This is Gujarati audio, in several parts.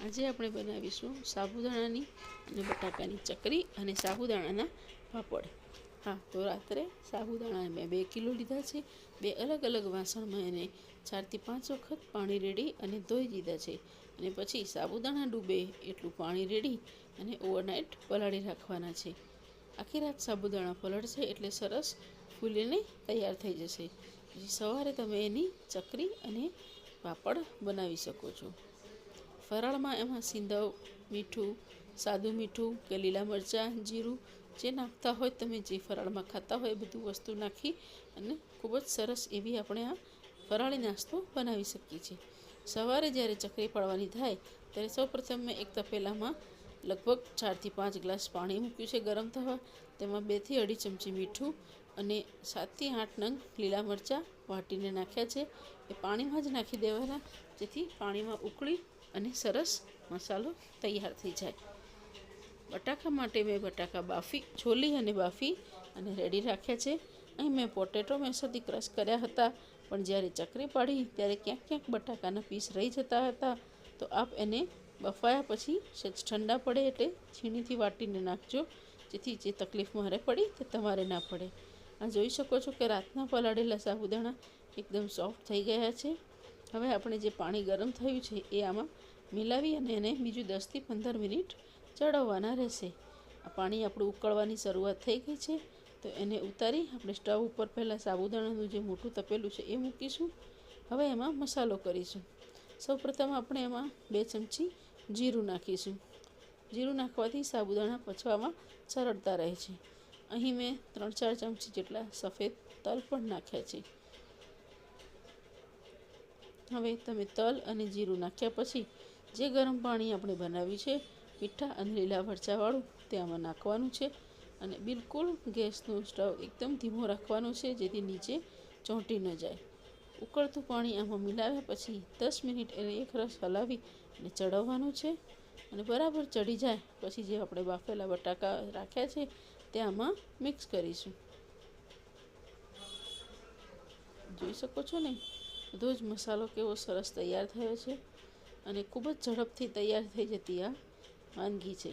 આજે આપણે બનાવીશું સાબુદાણાની અને બટાકાની ચકરી અને સાબુદાણાના પાપડ। હા, તો રાત્રે સાબુદાણા મેં 2 કિલો લીધા છે। 2 અલગ અલગ વાસણમાં એને 4 થી 5 વખત પાણી રેડી અને ધોઈ દીધા છે અને પછી સાબુદાણા ડૂબે એટલું પાણી રેડી અને ઓવરનાઇટ પલાળી રાખવાના છે। આખી રાત સાબુદાણા પલળશે એટલે સરસ ફૂલીને તૈયાર થઈ જશે। પછી સવારે તમે એની ચકરી અને પાપડ બનાવી શકો છો। ફરાળમાં એમાં સિંધવ, મીઠું, સાદું મીઠું કે લીલા મરચાં, જીરું જે નાખતા હોય, તમે જે ફરાળમાં ખાતા હોય એ બધું વસ્તુ નાખી અને ખૂબ જ સરસ એવી આપણે આ ફરાળી નાસ્તો બનાવી શકીએ છીએ। સવારે જ્યારે ચકરી પાડવાની થાય ત્યારે સૌપ્રથમ મેં એક તપેલામાં લગભગ 4 થી 5 ગ્લાસ પાણી મૂક્યું છે ગરમ થવા। તેમાં 2 થી 2.5 ચમચી મીઠું અને 7 થી 8 નંગ લીલા મરચાં વાટીને નાખ્યા છે। એ પાણીમાં જ નાખી દેવાના, જેથી પાણીમાં ઉકળી અને સરસ મસાલો તૈયાર થઈ જાય। બટાકા માટે મેં બટાકા છોલી અને બાફી અને રેડી રાખ્યા છે। અહીં મેં પોટેટો મેસરથી ક્રશ કર્યા હતા, પણ જ્યારે ચકરી પાડી ત્યારે ક્યાંક ક્યાંક બટાકાના પીસ રહી જતા હતા, તો આપ એને બફાયા પછી સહેજ ઠંડા પડે એટલે છીણીથી વાટીને નાખજો, જેથી જે તકલીફ મારે પડી તે તમારે ના પડે। આ જોઈ શકો છો કે રાતના પલાળેલા સાબુદાણા એકદમ સોફ્ટ થઈ ગયા છે। હવે આપણે જે પાણી ગરમ થયું છે એ આમાં મિલાવી અને એને બીજું 10 થી 15 મિનિટ ચડવવાના રહેશે। આ પાણી આપણું ઉકળવાની શરૂઆત થઈ ગઈ છે, તો એને ઉતારી આપણે સ્ટવ ઉપર પહેલાં સાબુદાણાનું જે મોટું તપેલું છે એ મૂકીશું। હવે એમાં મસાલો કરીશું। સૌપ્રથમ આપણે એમાં 2 ચમચી જીરું નાખીશું। જીરું નાખવાથી સાબુદાણા પચવામાં સરળતા રહે છે। અહીં મેં 3-4 ચમચી જેટલા સફેદ તલ પણ નાખ્યા છે। હવે તમે તલ અને જીરું નાખ્યા પછી જે ગરમ પાણી આપણે બનાવ્યું છે મીઠા અને લીલા મરચાંવાળું, તે આમાં નાખવાનું છે અને બિલકુલ ગેસનો સ્ટવ એકદમ ધીમો રાખવાનો છે, જેથી નીચે ચોંટી ન જાય। ઉકળતું પાણી આમાં મિલાવ્યા પછી 10 મિનિટ એને એકરસ હલાવી અને ચડવવાનું છે અને બરાબર ચડી જાય પછી જે આપણે બાફેલા બટાકા રાખ્યા છે તે આમાં મિક્સ કરીશું। જોઈ શકો છો ને, બધો જ મસાલો કેવો સરસ તૈયાર થયો છે અને ખૂબ જ ઝડપથી તૈયાર થઈ જતી આ વાનગી છે।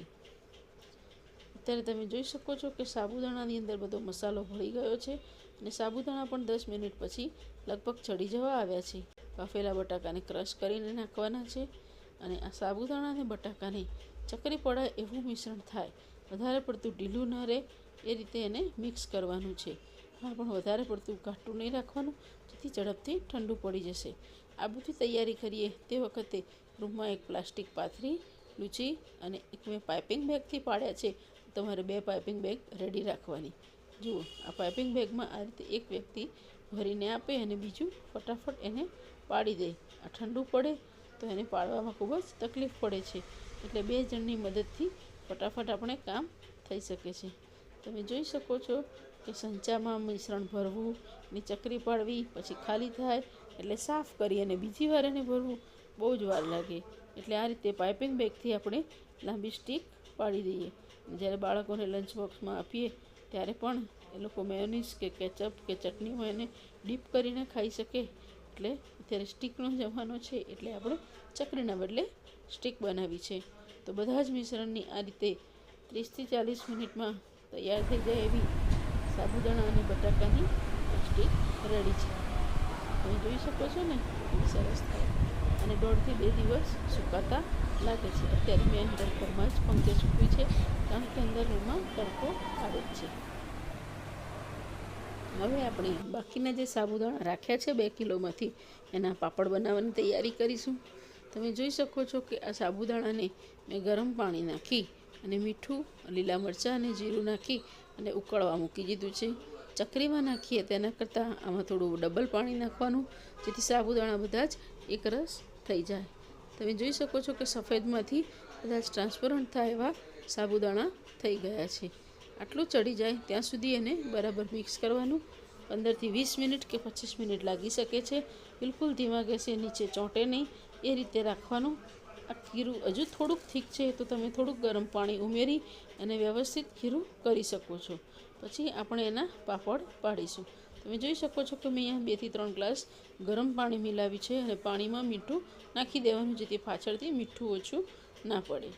અત્યારે તમે જોઈ શકો છો કે સાબુદાણાની અંદર બધો મસાલો ભળી ગયો છે અને સાબુદાણા પણ 10 મિનિટ પછી લગભગ ચડી જવા આવ્યા છે। બાફેલા બટાકાને ક્રશ કરીને નાખવાના છે અને આ સાબુદાણા અને બટાકાને ચકરી પડાય એવું મિશ્રણ થાય, વધારે પડતું ઢીલું ન રહે એ રીતે એને મિક્સ કરવાનું છે। હા, પણ વધારે પડતું ઘાટું નહીં રાખવાનું, જેથી ઝડપથી ઠંડુ પડી જશે। આ બધી તૈયારી કરીએ તે વખતે રૂમમાં એક પ્લાસ્ટિક પાથરી લૂછી અને એક મેં પાઇપિંગ બેગથી પાડ્યા છે, તમારે 2 પાઇપિંગ બેગ રેડી રાખવાની। જુઓ, આ પાઇપિંગ બેગમાં આ રીતે એક વ્યક્તિ ભરીને આપે અને બીજું ફટાફટ એને પાડી દે। આ ઠંડુ પડે તો એને પાડવામાં ખૂબ જ તકલીફ પડે છે, એટલે 2 જણની મદદથી ફટાફટ આપણે કામ થઈ શકે છે। તમે જોઈ શકો છો કે સંચામાં મિશ્રણ ભરવું, એની ચકરી પાડવી, પછી ખાલી થાય એટલે સાફ કરી અને બીજી વાર એને ભરવું બહુ જ વાર લાગે। એટલે આ રીતે પાઇપિંગ બેગથી આપણે લાંબી સ્ટીક પાડી દઈએ। જ્યારે બાળકોને લંચ બોક્સમાં આપીએ ત્યારે પણ એ લોકો મેયોનીઝ કે કેચઅપ કે ચટણીમાં એને ડીપ કરીને ખાઈ શકે। એટલે અત્યારે સ્ટીકનો જમાનો છે, એટલે આપણે ચકરીના બદલે સ્ટીક બનાવી છે। તો બધા જ મિશ્રણની આ રીતે 30 થી 40 મિનિટમાં તૈયાર થઈ જાય એવી સાબુદાણા અને બટાકાની સ્ટીક રેડી છે। તમે જોઈ શકો છો ને, કેવી સરસ થાય અને 1.5 થી 2 દિવસ સુકાતા લાગે છે। અત્યારે મેં અંદર ઘરમાં જ પંખે સૂકવી છે, કારણ કે અંદર રૂમમાં તડકો આવે જ છે। હવે આપણે બાકીના જે સાબુદાણા રાખ્યા છે 2 કિલોમાંથી, એના પાપડ બનાવવાની તૈયારી કરીશું। તમે જોઈ શકો છો કે આ સાબુદાણાને મેં ગરમ પાણી નાખી અને મીઠું, લીલા મરચાં અને જીરું નાખી અને ઉકળવા મૂકી દીધું છે। ચકરીમાં નાખીએ તેના કરતાં આમાં થોડું ડબલ પાણી નાખવાનું, જેથી સાબુદાણા બધા જ એકરસ થઈ જાય। તમે જોઈ શકો છો કે સફેદમાંથી બધા જ ટ્રાન્સપરન્ટ થાય એવા સાબુદાણા થઈ ગયા છે। આટલું ચડી જાય ત્યાં સુધી એને બરાબર મિક્સ કરવાનું। 15 થી 20 મિનિટ કે 25 મિનિટ લાગી શકે છે। બિલકુલ ધીમા ગેસે નીચે ચોંટે નહીં એ રીતે રાખવાનું। આ ખીરું હજુ થોડુંક થીક છે તો તમે થોડુંક ગરમ પાણી ઉમેરી અને વ્યવસ્થિત ખીરું કરી શકો છો। પછી આપણે એના પાપડ પાડીશું। તો તમે જોઈ શકો છો કે મેં અહીંયા 2 થી 3 ગ્લાસ ગરમ પાણી મિલાવી છે અને પાણીમાં મીઠું નાખી દેવાનું, જેથી પાછળથી મીઠું ઓછું ના પડે.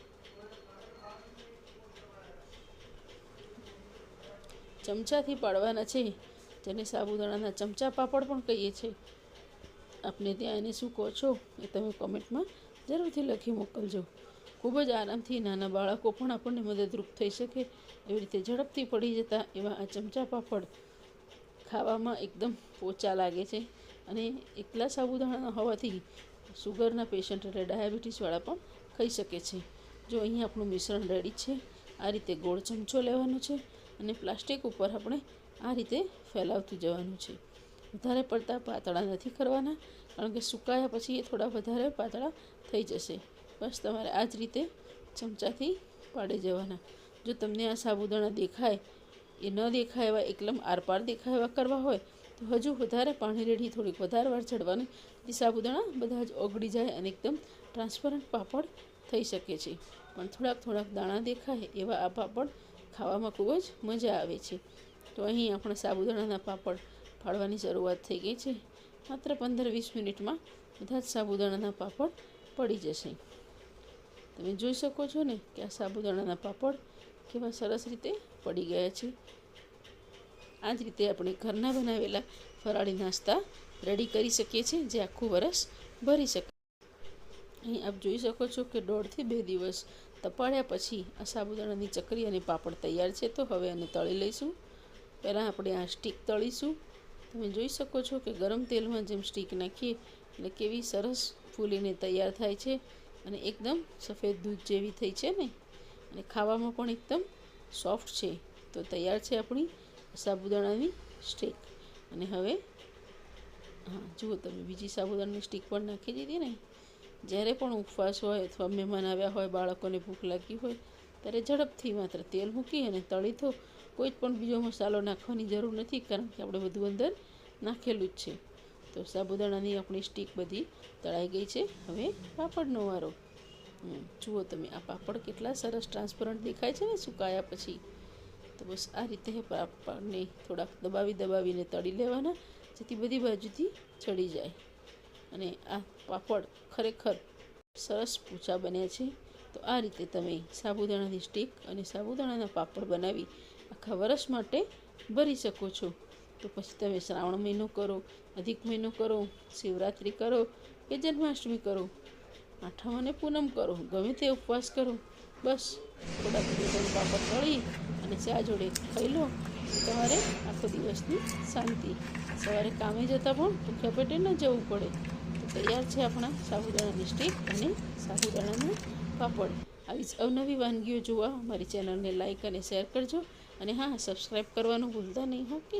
ચમચાથી પાડવાના છે, જેને સાબુદાણાના ચમચા પાપડ પણ કહીએ છીએ. આપને ત્યાં એને શું કહો છો એ તમે કોમેન્ટમાં જરૂરથી લખી મોકલજો. ખૂબ જ આરામથી નાના બાળકો પણ આપણને મદદરૂપ થઈ શકે એવી રીતે ઝડપથી પડી જતા એવા આ ચમચા પાપડ ખાવામાં એકદમ પોચા લાગે છે. અને એકલા સાબુદાણા હોવાથી સુગરના પેશન્ટ એટલે ડાયાબિટીસવાળા પણ ખાઈ શકે છે. જો અહીં આપણું મિશ્રણ રેડી છે. આ રીતે ગોળ ચમચો લેવાનો છે અને પ્લાસ્ટિક ઉપર આપણે આ રીતે ફેલાવતું જવાનું છે. વધારે પડતા પાતળા નથી કરવાના, કારણ કે સુકાયા પછી એ થોડા વધારે પાતળા થઈ જશે. બસ તમારે આ જ રીતે ચમચાથી પાડી જવાના. જો તમને આ સાબુદાણા દેખાય એ ન દેખાય એવા એકદમ આરપાર દેખાય એવા કરવા હોય તો હજુ વધારે પાણી રેડી થોડીક વધારે વાર ચડવાનું, એ સાબુદાણા બધા જ ઓગળી જાય અને એકદમ ટ્રાન્સપરન્ટ પાપડ થઈ શકે છે. પણ થોડાક દાણા દેખાય એવા આ પાપડ ખાવામાં ખૂબ જ મજા આવે છે. તો અહીં આપણે સાબુદાણાના પાપડ પાડવાની શરૂઆત થઈ ગઈ છે. માત્ર 15-20 મિનિટમાં બધા જ સાબુદાણાના પાપડ પડી જશે. તમે જોઈ શકો છો ને કે આ સાબુદાણાના પાપડ કેવા સરસ રીતે પડી ગયા છે. આ જ રીતે આપણે ઘરના બનાવેલા ફરાળી નાસ્તા રેડી કરી શકીએ છીએ, જે આખું વરસ ભરી શકે. અહીં આપ જોઈ શકો છો કે 1.5 થી 2 દિવસ તપાડ્યા પછી આ સાબુદાણાની ચકરી અને પાપડ તૈયાર છે. તો હવે એને તળી લઈશું. પહેલાં આપણે આ સ્ટીક તળીશું. તમે જોઈ શકો છો કે ગરમ તેલમાં જેમ સ્ટીક નાખીએ એટલે કેવી સરસ ફૂલીને તૈયાર થાય છે અને એકદમ સફેદ દૂધ જેવી થઈ છે ને, અને ખાવામાં પણ એકદમ સોફ્ટ છે. તો તૈયાર છે આપણી સાબુદાણાની સ્ટીક. અને હવે જુઓ તમે બીજી સાબુદાણાની સ્ટીક પણ નાખી દીધી ને. જ્યારે પણ ઉપવાસ હોય અથવા મહેમાન આવ્યા હોય, બાળકોને ભૂખ લાગી હોય, ત્યારે ઝડપથી માત્ર તેલ મૂકી અને તળી દો. કોઈ પણ બીજો મસાલો નાખવાની જરૂર નથી, કારણ કે આપણે બધું અંદર નાખેલું જ છે. તો સાબુદાણાની આપણી સ્ટીક બધી તળાઈ ગઈ છે. હવે પાપડનો વારો. જુઓ તમે આ પાપડ કેટલા સરસ ટ્રાન્સપરન્ટ દેખાય છે ને સુકાયા પછી. તો બસ આ રીતે પાપડને થોડાક દબાવીને તળી લેવાના, જેથી બધી બાજુથી ચડી જાય. અને આ પાપડ ખરેખર સરસ પોચા બન્યા છે. તો આ રીતે તમે સાબુદાણાની સ્ટીક અને સાબુદાણાના પાપડ બનાવી આખા વરસ માટે ભરી શકો છો. તો પછી તમે શ્રાવણ મહિનો કરો, અધિક મહિનો કરો, શિવરાત્રિ કરો કે જન્માષ્ટમી કરો, આઠમ અને પૂનમ કરો, ગમે તે ઉપવાસ કરો, બસ થોડા પાપડ તળી અને ચા જોડે ખાઈ લો. તમારે આખો દિવસની શાંતિ. સવારે કામે જતાં પણ ભૂખ્યા પેટે ન જવું પડે. તો તૈયાર છે આપણા સાબુદાણાની સ્ટીક અને સાબુદાણાના પાપડ. આવી જ અવનવી વાનગીઓ જોવા અમારી ચેનલને લાઈક અને શેર કરજો. અને હા, સબસ્ક્રાઈબ કરવાનું ભૂલતા નહીં. ઓકે.